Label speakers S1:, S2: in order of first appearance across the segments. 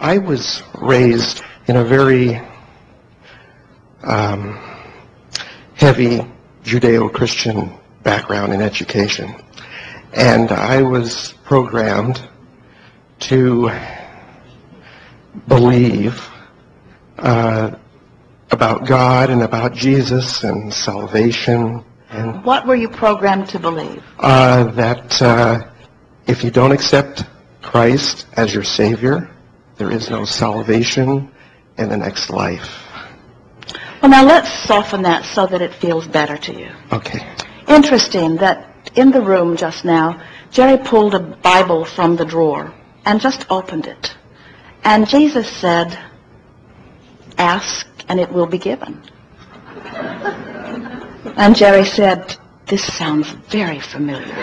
S1: I was raised in a very heavy Judeo-Christian background in education. And I was programmed to believe about God and about Jesus and salvation. And
S2: what were you programmed to believe?
S1: That if you don't accept Christ as your Savior, there is no salvation in the next life.
S2: Well, now let's soften that so that it feels better to you.
S1: Okay.
S2: Interesting that in the room just now, Jerry pulled a Bible from the drawer and just opened it. And Jesus said, "Ask and it will be given." And Jerry said, "This sounds very familiar."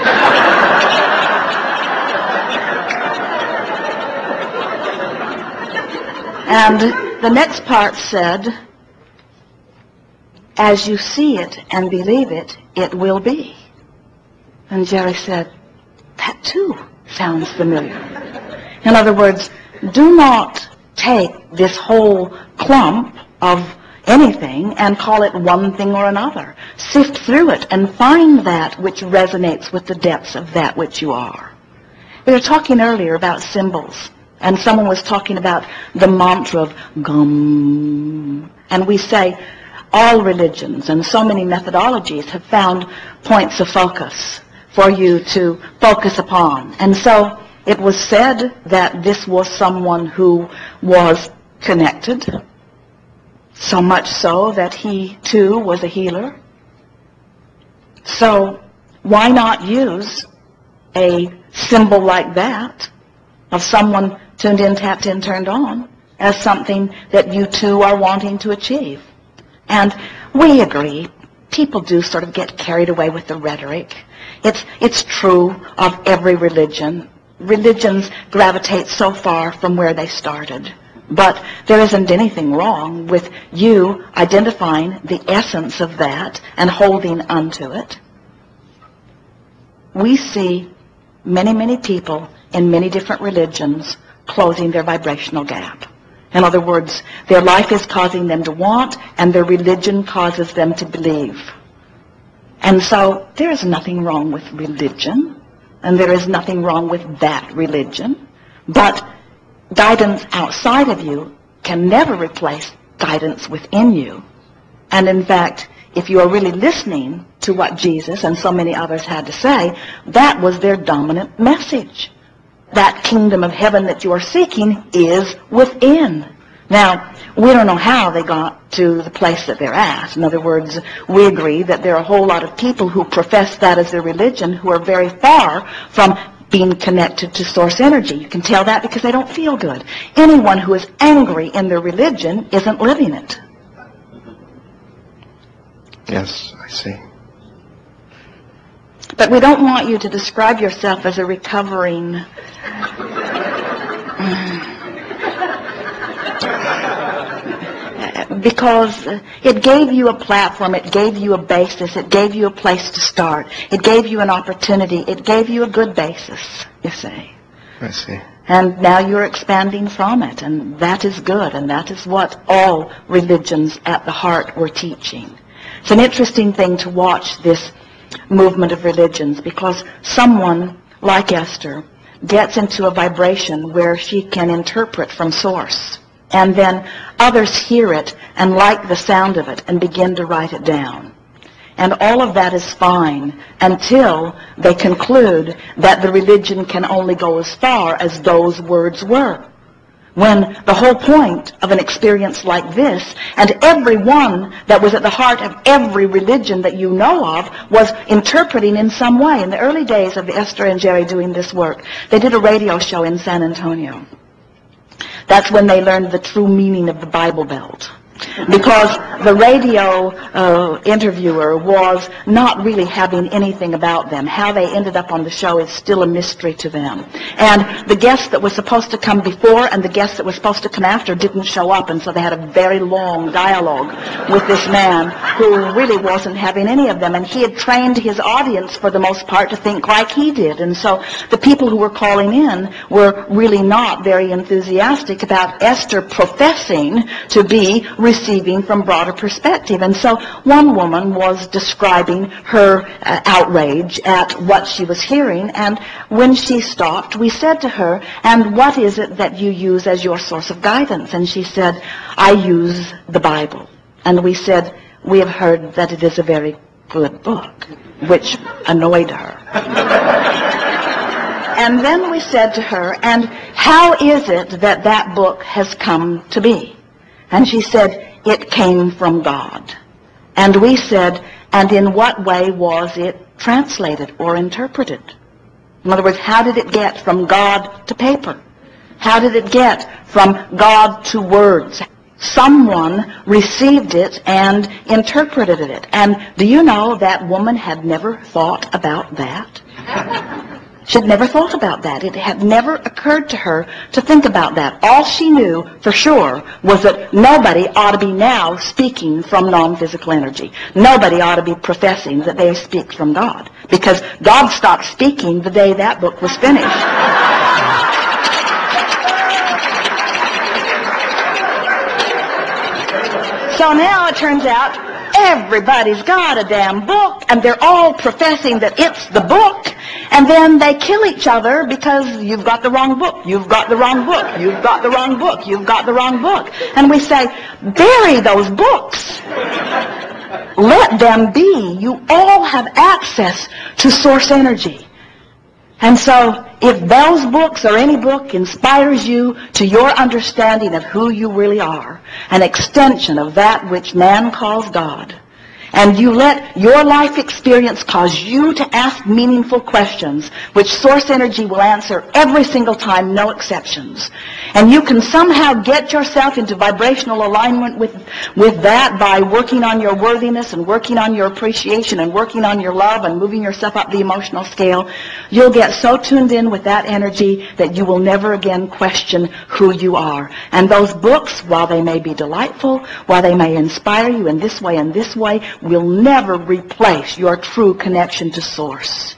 S2: And the next part said, "As you see it and believe it, it will be." And Jerry said, "That too sounds familiar." In other words, do not take this whole clump of anything and call it one thing or another. Sift through it and find that which resonates with the depths of that which you are. We were talking earlier about symbols, and someone was talking about the mantra of gum. And we say all religions and so many methodologies have found points of focus for you to focus upon. And so it was said that this was someone who was connected, so much so that he too was a healer. So why not use a symbol like that of someone tuned in, tapped in, turned on as something that you too are wanting to achieve? And we agree, people do sort of get carried away with the rhetoric. It's true of every religion. Religions gravitate so far from where they started. But there isn't anything wrong with you identifying the essence of that and holding onto it. We see many, many people in many different religions closing their vibrational gap. In other words, their life is causing them to want, and their religion causes them to believe. And so there is nothing wrong with religion, and there is nothing wrong with that religion. But guidance outside of you can never replace guidance within you. And in fact, if you are really listening to what Jesus and so many others had to say, that was their dominant message. That kingdom of heaven that you are seeking is within. Now, we don't know how they got to the place that they're at. In other words, we agree that there are a whole lot of people who profess that as their religion who are very far from being connected to source energy. You can tell that because they don't feel good. Anyone who is angry in their religion isn't living it.
S1: Yes, I see.
S2: But we don't want you to describe yourself as a recovering because it gave you a platform, it gave you a basis, it gave you a place to start, it gave you an opportunity, it gave you a good basis, you see.
S1: I see.
S2: And now you're expanding from it, and that is good, and that is what all religions at the heart were teaching. It's an interesting thing to watch this movement of religions, because someone like Esther gets into a vibration where she can interpret from source, and then others hear it and like the sound of it and begin to write it down. And all of that is fine until they conclude that the religion can only go as far as those words were. When the whole point of an experience like this, and everyone that was at the heart of every religion that you know of, was interpreting in some way. In the early days of Esther and Jerry doing this work, they did a radio show in San Antonio. That's when they learned the true meaning of the Bible Belt. because the radio interviewer was not really having anything about them. How they ended up on the show is still a mystery to them. And the guest that was supposed to come before and the guest that was supposed to come after didn't show up, and so they had a very long dialogue with this man who really wasn't having any of them. And he had trained his audience for the most part to think like he did. And so the people who were calling in were really not very enthusiastic about Esther professing to be receiving from broader perspective. And so one woman was describing her outrage at what she was hearing, and when she stopped, we said to her, "And what is it that you use as your source of guidance?" And she said, "I use the Bible." And we said, "We have heard that it is a very good book," which annoyed her. And then we said to her, "And how is it that that book has come to be?" And she said, "It came from God." And we said, "And in what way was it translated or interpreted?" In other words, how did it get from God to paper? How did it get from God to words? Someone received it and interpreted it. And do you know that woman had never thought about that? She had never thought about that. It had never occurred to her to think about that. All she knew for sure was that nobody ought to be now speaking from non-physical energy. Nobody ought to be professing that they speak from God, because God stopped speaking the day that book was finished. So now it turns out everybody's got a damn book, and they're all professing that it's the book, and then they kill each other because you've got the wrong book, you've got the wrong book, you've got the wrong book, you've got the wrong book. And we say, bury those books. Let them be. You all have access to source energy. And so if those books or any book inspires you to your understanding of who you really are, an extension of that which man calls God, and you let your life experience cause you to ask meaningful questions, which source energy will answer every single time, no exceptions, and you can somehow get yourself into vibrational alignment with that by working on your worthiness and working on your appreciation and working on your love and moving yourself up the emotional scale, you'll get so tuned in with that energy that you will never again question who you are. And those books, while they may be delightful, while they may inspire you in this way and this way, will never replace your true connection to source.